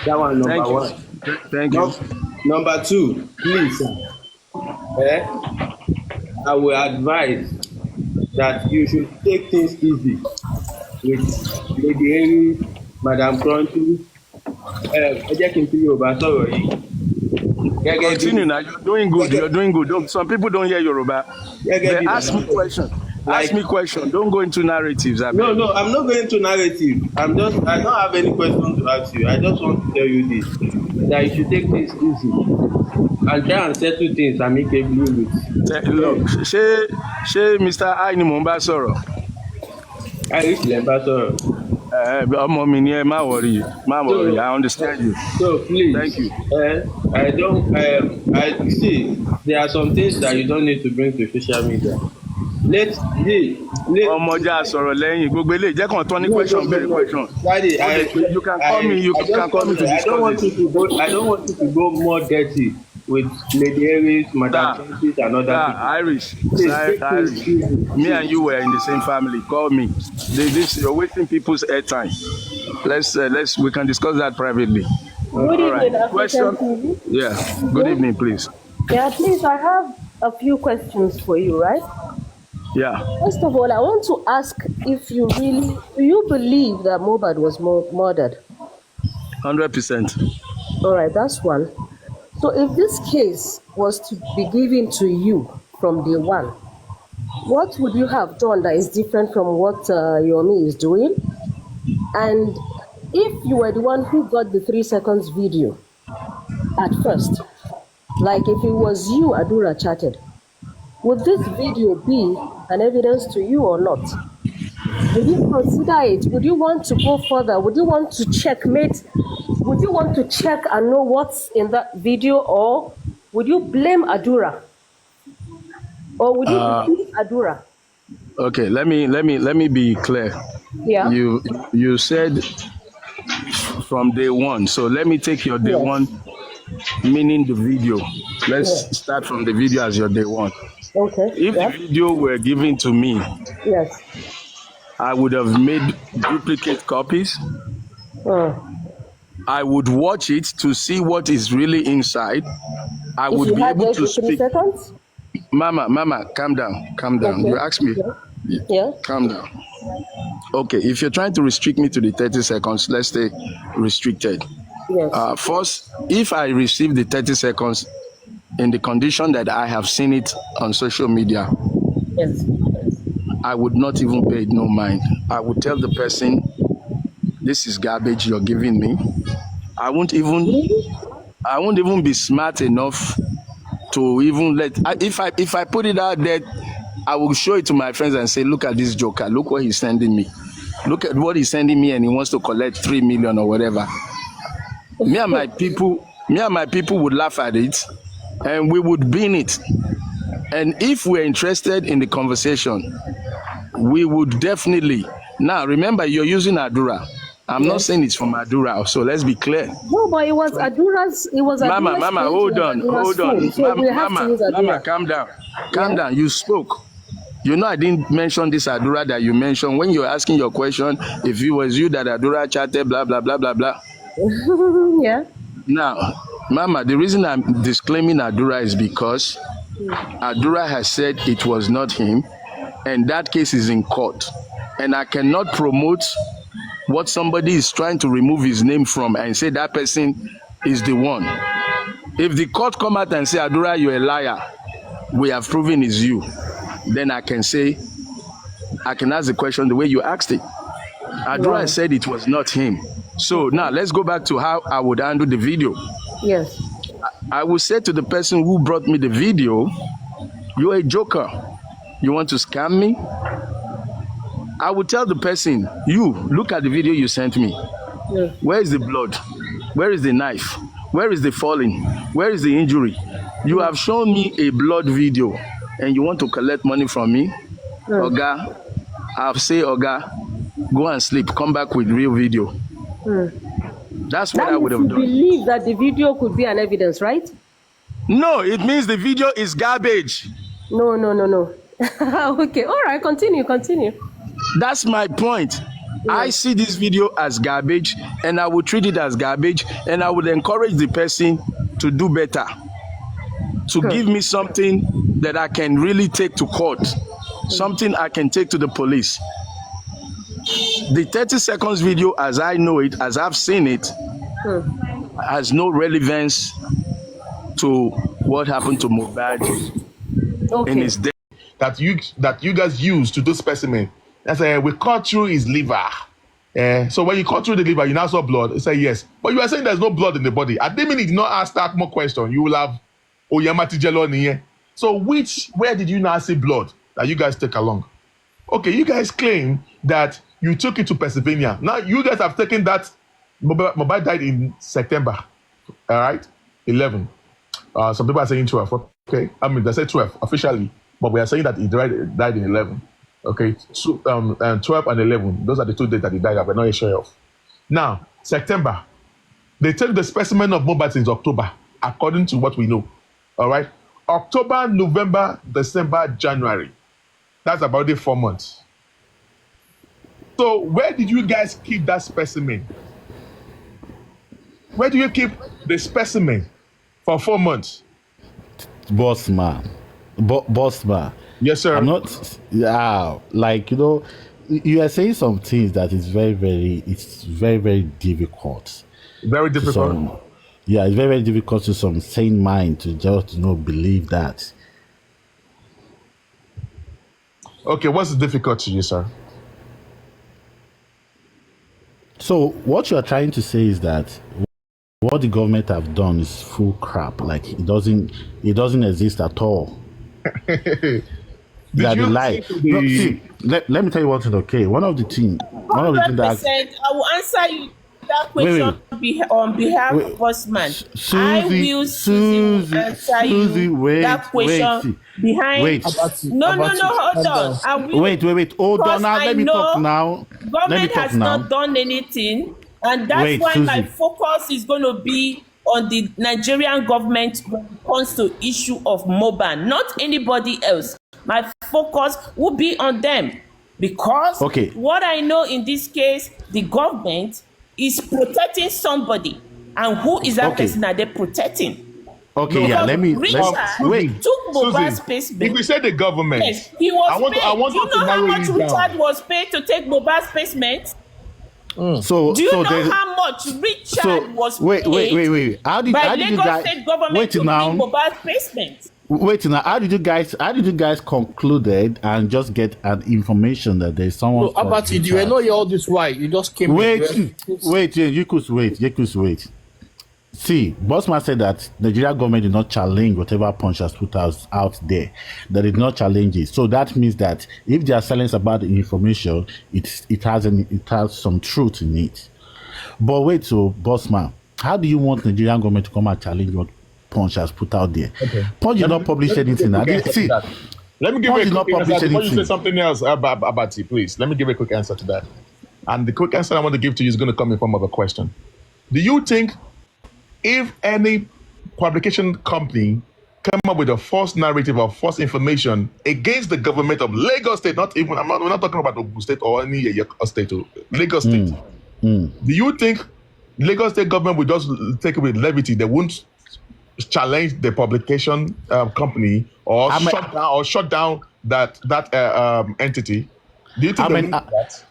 That one, number one. Thank you. Number two, please, I will advise that you should take things easy with Lady Amy, Madam Crunchy, ẹ jẹ́ kí n fi Yorùbá sọ̀rọ̀ yìí. Continue now. You're doing good. You're doing good. Some people don't hear Yoruba. They ask me question. Ask me question. Don't go into narratives. No, I'm not going to narrative. I don't have any question to ask you. I just want to tell you this, that you should take this easy and try and settle things amicably with. Look, ṣé Mr. I ni mo ń bá sọ̀rọ̀? Irish lè ń bá sọ̀rọ̀. Ọmọ mi ni ẹ má worry. I understand you. So please, thank you. I see there are some things that you don't need to bring to social media. Ọmọjà sọ̀rọ̀ lẹ́yìn gbogbo eléyìí jẹ́ kàn tán ní question very question. Daddy, you can call me. You can call me to discuss this. I don't want you to go more dirty with Lady Aries, Madam Francis, and other people. Irish. Me and you were in the same family. Call me. You're wasting people's airtime. We can discuss that privately. Good evening, question. Yeah. Good evening, please. Yeah, please. I have a few questions for you, right? Yeah. First of all, I want to ask if do you believe that Mohbad was murdered? 100%. All right, that's one. So if this case was to be given to you from day one, what would you have done that is different from what Yomi is doing? And if you were the one who got the 3 seconds video at first, like if it was you Adura chatted, would this video be an evidence to you or not? Would you consider it? Would you want to go further? Would you want to checkmate? Would you want to check and know what's in that video, or would you blame Adura? Or would you believe Adura? Okay, let me be clear. Yeah. You said from day one. So let me take your day one, meaning the video. Let's start from the video as your day one. Okay. If the video were given to me, I would have made duplicate copies. I would watch it to see what is really inside. I would be able to speak. 3 seconds? Mama, calm down. Okay. You asked me. Yeah. Calm down. Okay, if you're trying to restrict me to the 30 seconds, let's stay restricted. Yes. First, if I receive the 30 seconds in the condition that I have seen it on social media, yes, I would not even pay it no mind. I would tell the person, this is garbage you're giving me. I won't even be smart enough to even if I put it out there, I will show it to my friends and say, look at this joker, look what he's sending me. Look at what he's sending me, and he wants to collect 3 million or whatever. Me and my people would laugh at it, and we would bin it. And if we're interested in the conversation, we would definitely. Now, remember, you're using Adura. I'm not saying it's from Adura, so let's be clear. No, but it was Adura's. It was Adura's. Mama, hold on. So Mama, calm down. You spoke. You know I didn't mention this Adura that you mentioned when you were asking your question. If it was you that Adura chatted, blah blah blah blah blah. Yeah. Now, Mama, the reason I'm disclaiming Adura is because Adura has said it was not him, and that case is in court, and I cannot promote what somebody is trying to remove his name from and say that person is the one. If the court come out and say, Adura, you're a liar, we have proven it's you, then I can ask the question the way you asked it. Adura said it was not him. So now let's go back to how I would handle the video. Yes. I would say to the person who brought me the video, you're a joker. You want to scam me? I would tell the person, you, look at the video you sent me. Yeah. Where is the blood? Where is the knife? Where is the falling? Where is the injury? You have shown me a blood video and you want to collect money from me? Yeah. Oga, I'll say, Oga, go and sleep. Come back with real video. That's what I would have done. You believe that the video could be an evidence, right? No, it means the video is garbage. No. Okay, all right, continue. That's my point. Yeah. I see this video as garbage, and I would treat it as garbage, and I would encourage the person to do better, to give me something that I can really take to court, something I can take to the police. The 30 seconds video, as I know it, as I've seen it, has no relevance to what happened to Mohbad in his death. That you guys use to do specimen. That's we cut through his liver. So when you cut through the liver, you now saw blood. You say yes, but you are saying there's no blood in the body. At the minute, you not ask that more question. You will have Oyamati Jeloni. So where did you now see blood that you guys take along? Okay, you guys claim that you took it to Pennsylvania. Now you guys have taken that. Mohbad died in September. All right, 11. Some people are saying 12. Okay, I mean they say 12 officially, but we are saying that he died in 11. Okay, so, 12 and 11. Those are the 2 days that he died. We're not sure of. Now, September, they take the specimen of Mohbad since October, according to what we know. All right, October, November, December, January. That's about 4 months. So, where did you guys keep that specimen? Where do you keep the specimen for 4 months? Boss man. Yes, sir. I'm not, like, you are saying some things that is very, very difficult. Very difficult. It's very, very difficult to some sane mind to just, believe that. Okay, what's difficult to you, sir? So what you are trying to say is that what the government have done is full crap. Like it doesn't exist at all. That they lie. No, see, let me tell you one thing. Okay, one of the things that I will answer you that question on behalf of Bossman. Susie answer you that question behind. Hold on. Wait. Hold on now. Let me talk now. Government has not done anything, and that's why Susie, my focus is going to be on the Nigerian government when it comes to issue of Mohbad, not anybody else. My focus will be on them because what I know in this case, the government is protecting somebody, and who is that person that they're protecting? Okay, let me wait. Took Mohbad's specimen. If we say the government, yes, he was paid. Do you know how much Richard was paid to take Mohbad's specimen? So, do you know how much Richard was paid? Wait. How did you guys? State government to now. Mohbad's specimen? Wait now. How did you guys concluded and just get an information that there's someone? So, Abati, you were not here all this while. You just came. Wait. You could wait. See, Bossman said that the Nigerian government did not challenge whatever Punch has put out there. They did not challenge it. So that means that if they are silent about the information, it has some truth in it. But wait, so Bossman, how do you want Nigerian government to come and challenge what Punch has put out there? Okay. Punch did not publish anything. Let me give you a quick answer. Before you say something else about it, please. Let me give a quick answer to that. And the quick answer I want to give to you is going to come in form of a question. Do you think if any publication company came up with a false narrative or false information against the government of Lagos State, we're not talking about Ogun State or any state, Lagos State. Do you think Lagos State government would just take it with levity? They won't challenge the publication company or shut down that entity? Do you think they would do that?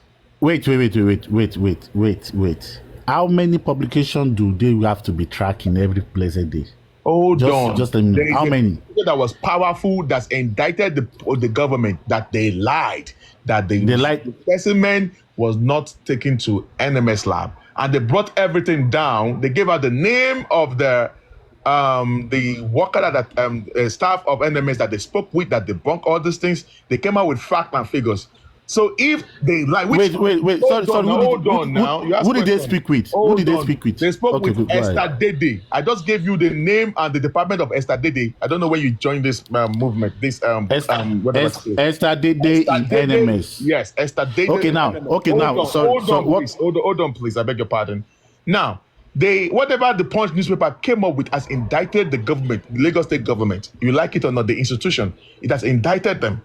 Wait. How many publications do they have to be tracking every blessed day? Hold on. Just a minute. How many? That was powerful. That's indicted the government that they lied. That the specimen was not taken to NMS lab, and they brought everything down. They gave out the name of the worker that staff of NMS that they spoke with that debunked all these things. They came out with facts and figures. So if they like, wait. Sorry. Hold on now. Who did they speak with? They spoke with Esther Dede. I just gave you the name and the department of Esther Dede. I don't know when you joined this movement. Esther Dede in NMS. Yes, Esther Dede. Hold on, please. I beg your pardon. Now, whatever the Punch newspaper came up with has indicted the government, the Lagos State government. You like it or not, the institution, it has indicted them.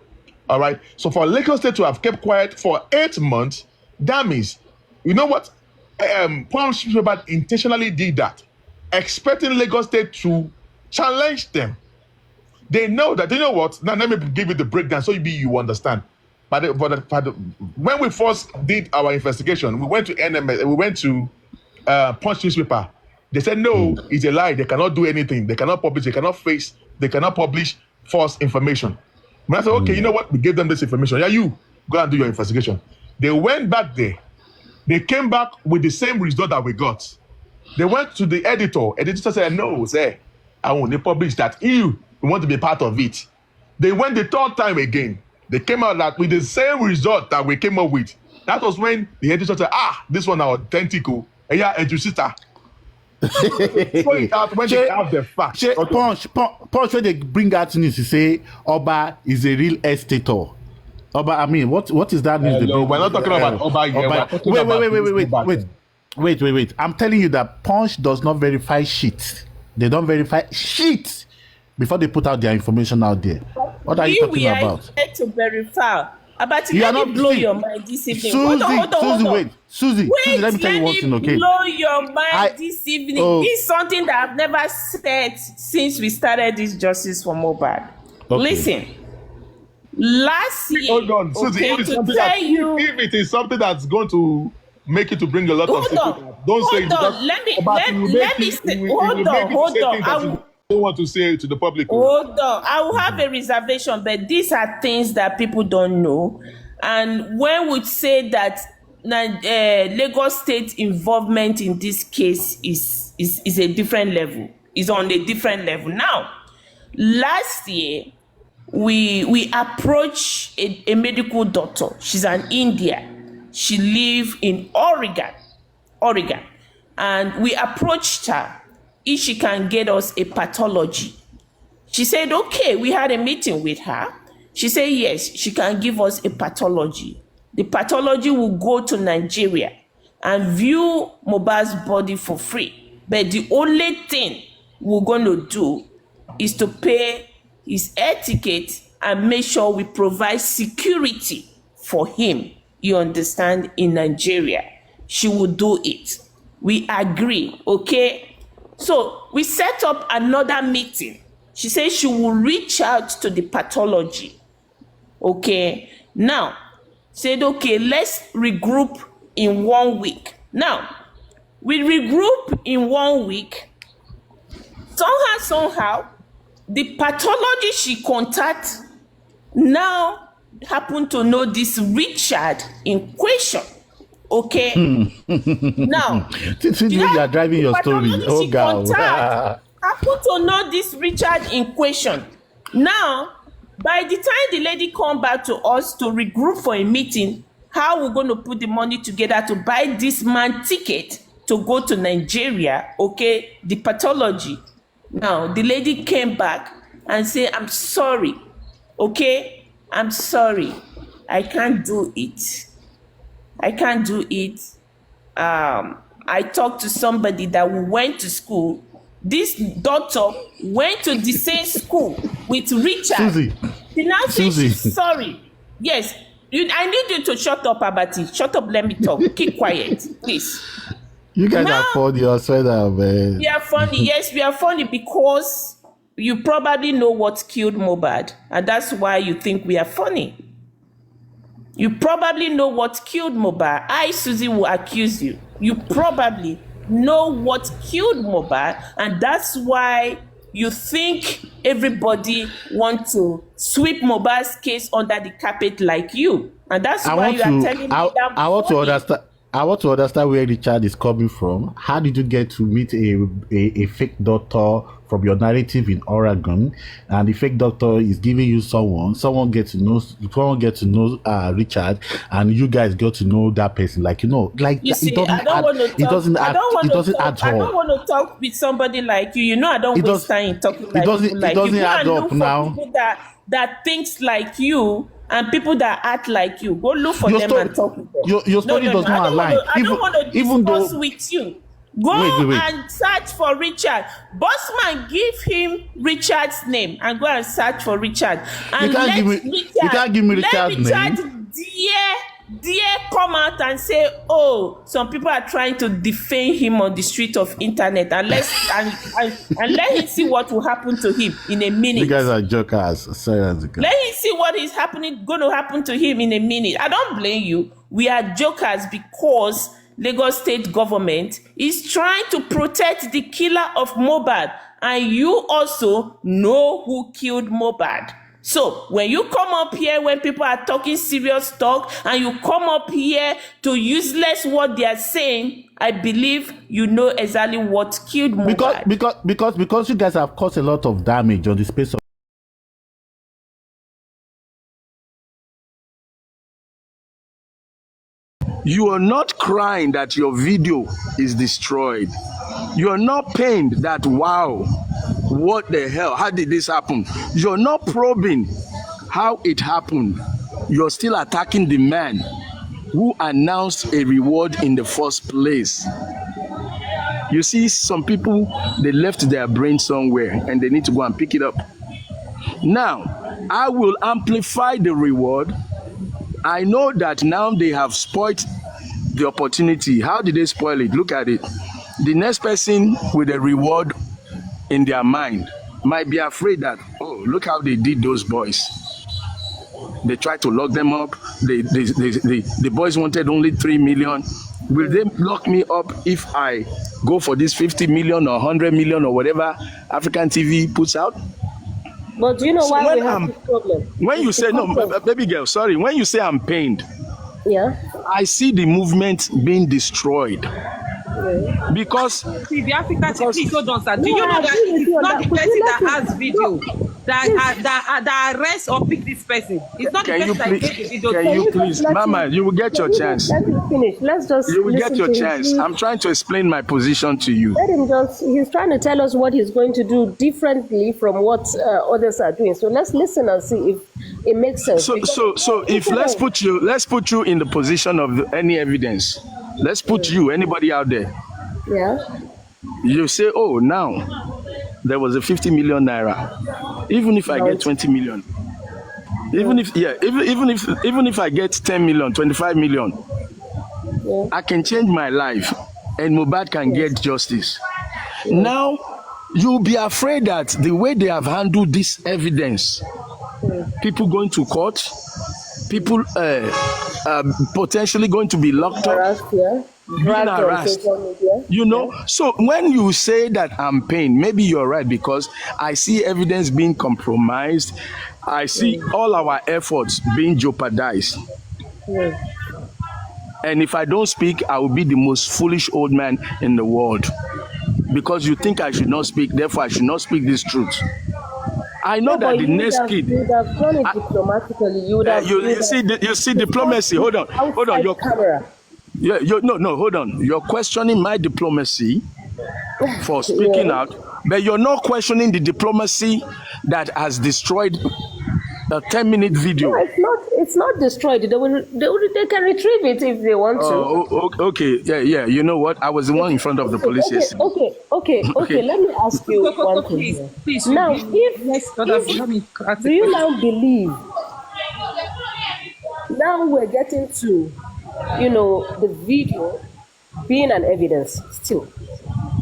All right. So for Lagos State to have kept quiet for 8 months, that means, you know what? Punch newspaper intentionally did that, expecting Lagos State to challenge them. They know that. You know what? Now let me give you the breakdown so you understand. But when we first did our investigation, we went to NMS, we went to Punch newspaper They said, no, it's a lie. They cannot do anything. They cannot publish. They cannot publish false information. When I said, okay, you know what? We gave them this information. Yeah, you go and do your investigation. They went back there. They came back with the same result that we got. They went to the editor. Editor said, no, sir, I want to publish that. We want to be part of it. They went the third time again. They came out with the same result that we came up with. That was when the editor said, this one are authentic. Yeah, edusita. It out when they have the facts. Punch when they bring out news, you say Oba is a real estator. Oba, I mean, what is that news? No, we're not talking about Oba here. Wait. I'm telling you that Punch does not verify shit. They don't verify shit before they put out their information out there. What are you talking about? We are here to verify. But let me blow your mind this evening. Hold on. Susie, let me tell you one thing, okay? Blow your mind this evening. This is something that I've never said since we started this Justice for Mohbad. Okay. Listen, last year, hold on, Susie, if it is something that's going to make you to bring a lot of people, don't say it. Hold on, let me say, hold on. I don't want to say it to the public. Hold on. I will have a reservation, but these are things that people don't know. And when we say that Lagos State involvement in this case is a different level, is on a different level. Now, last year, we approached a medical doctor. She's an Indian. She lives in Oregon. And we approached her if she can get us a pathology. She said, okay, we had a meeting with her. She said, yes, she can give us a pathology. The pathology will go to Nigeria and view Mohbad's body for free. But the only thing we're going to do is to pay his air ticket and make sure we provide security for him, you understand, in Nigeria. She will do it. We agree, okay? So we set up another meeting. She said she will reach out to the pathology. Okay. Now, said, okay, let's regroup in 1 week. Now, we regroup in 1 week. Somehow, the pathology she contact now happen to know this Richard in question. Okay. Now, you are driving your story. Oh God. Happen to know this Richard in question. Now, by the time the lady come back to us to regroup for a meeting, how we're going to put the money together to buy this man ticket to go to Nigeria, okay, the pathology. Now, the lady came back and said, I'm sorry, okay, I'm sorry, I can't do it. I talked to somebody that we went to school. This doctor went to the same school with Richard. Susie. She now says she's sorry. Yes, I need you to shut up, Abati. Shut up, let me talk. Keep quiet, please. You guys are funny, I swear that, man. We are funny. Yes, we are funny because you probably know what killed Mohbad, and that's why you think we are funny. You probably know what killed Mohbad. I, Susie, will accuse you. You probably know what killed Mohbad, and that's why you think everybody wants to sweep Mohbad's case under the carpet like you. And that's why you are telling me that I want to understand. I want to understand where Richard is coming from. How did you get to meet a fake doctor from your narrative in Oregon, and the fake doctor is giving you someone get to know Richard, and you guys got to know that person, like, you know, like you see, I don't want to talk with somebody like you. You know, I don't waste time talking like people like you. It doesn't add up now. People that thinks like you and people that act like you, go look for them and talk with them. Your story does not align. I don't want to discuss with you. Go and search for Richard. Bossman, give him Richard's name and go and search for Richard. And you can't give me Richard's name. Dear, come out and say, oh, some people are trying to defame him on the street of internet, and let him see what will happen to him in a minute. You guys are jokers. Sorry, let him see what is going to happen to him in a minute. I don't blame you. We are jokers because Lagos State government is trying to protect the killer of Mohbad, and you also know who killed Mohbad. So when you come up here, when people are talking serious talk, and you come up here to useless what they are saying, I believe you know exactly what killed Mohbad. Because you guys have caused a lot of damage on the space of. You are not crying that your video is destroyed. You are not pained that, wow, what the hell? How did this happen? You're not probing how it happened. You're still attacking the man who announced a reward in the first place. You see, some people, they left their brain somewhere and they need to go and pick it up. Now, I will amplify the reward. I know that now they have spoiled the opportunity. How did they spoil it? Look at it. The next person with a reward in their mind might be afraid that, oh, look how they did those boys. They tried to lock them up. The boys wanted only 3 million. Will they lock me up if I go for this 50 million or 100 million or whatever African TV puts out? But do you know why we have this problem? When you say, no, baby girl, sorry. When you say I'm pained, yeah, I see the movement being destroyed. Yeah. Because see the African TV, hold on, sir. Do you know that it's not the person that has video that arrest or pick this person? It's not the person that takes the video. Can you please, Mama, you will get your chance. Let me finish. Let's just. You will get your chance. I'm trying to explain my position to you. Let him just. He's trying to tell us what he's going to do differently from what others are doing. So let's listen and see if it makes sense. So if let's put you in the position of any evidence. Let's put you, anybody out there. Yeah. You say, oh, now there was a 50 million naira. Even if I get 20 million, even if I get 10 million, 25 million, I can change my life and Mohbad can get justice. Now, you'll be afraid that the way they have handled this evidence, people going to court, people potentially going to be locked up, being harassed. You know, so when you say that I'm pained, maybe you're right, because I see evidence being compromised. I see all our efforts being jeopardized. And if I don't speak, I will be the most foolish old man in the world, because you think I should not speak, therefore I should not speak this truth. I know that the next kid. You would have done it diplomatically. You see diplomacy. Hold on. Your camera. Yeah. Hold on. You're questioning my diplomacy for speaking out, but you're not questioning the diplomacy that has destroyed a 10-minute video. No, it's not destroyed. They can retrieve it if they want to. Oh, okay. Yeah. You know what? I was the one in front of the police yesterday. Okay. Let me ask you one thing. Please. Now, do you now believe? Now we're getting to, the video being an evidence still.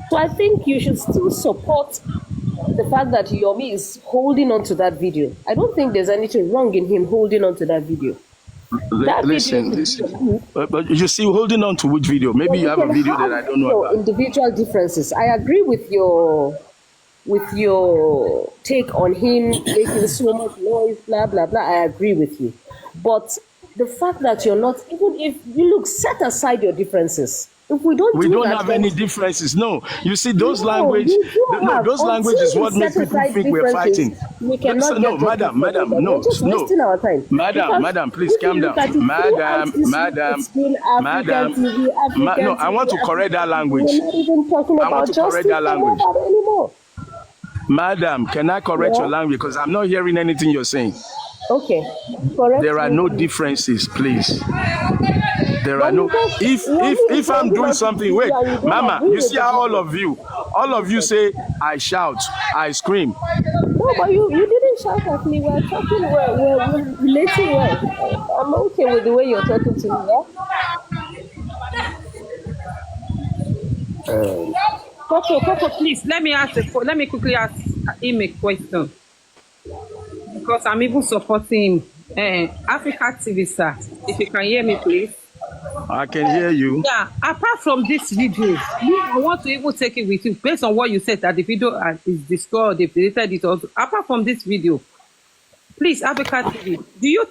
So I think you should still support the fact that Yomi is holding on to that video. I don't think there's anything wrong in him holding on to that video. Listen. But you see, holding on to which video? Maybe you have a video that I don't know about. Individual differences. I agree with your take on him making so much noise, blah, blah, blah. I agree with you. But the fact that you're not, even if you set aside your differences, if we don't have any differences. No, you see, those language is what makes people think we're fighting. We cannot madam, no, wasting our time. Madam, please calm down. Madam. No, I want to correct that language. We're not even talking about justice anymore. Madam, can I correct your language, because I'm not hearing anything you're saying? Okay, correct. There are no differences, please. There are no. If I'm doing something, wait, Mama, you see how all of you say I shout, I scream. No, but you didn't shout at me. We're talking well. We're relating well. I'm okay with the way you're talking to me. Yeah. Coco, please let me quickly ask him a question, because I'm even supporting him. Africa TV, sir. If you can hear me, please. I can hear you. Yeah, apart from this video, I want to even take it with you based on what you said that the video is destroyed, they've deleted it also. Apart from this video, please, Africa TV, do you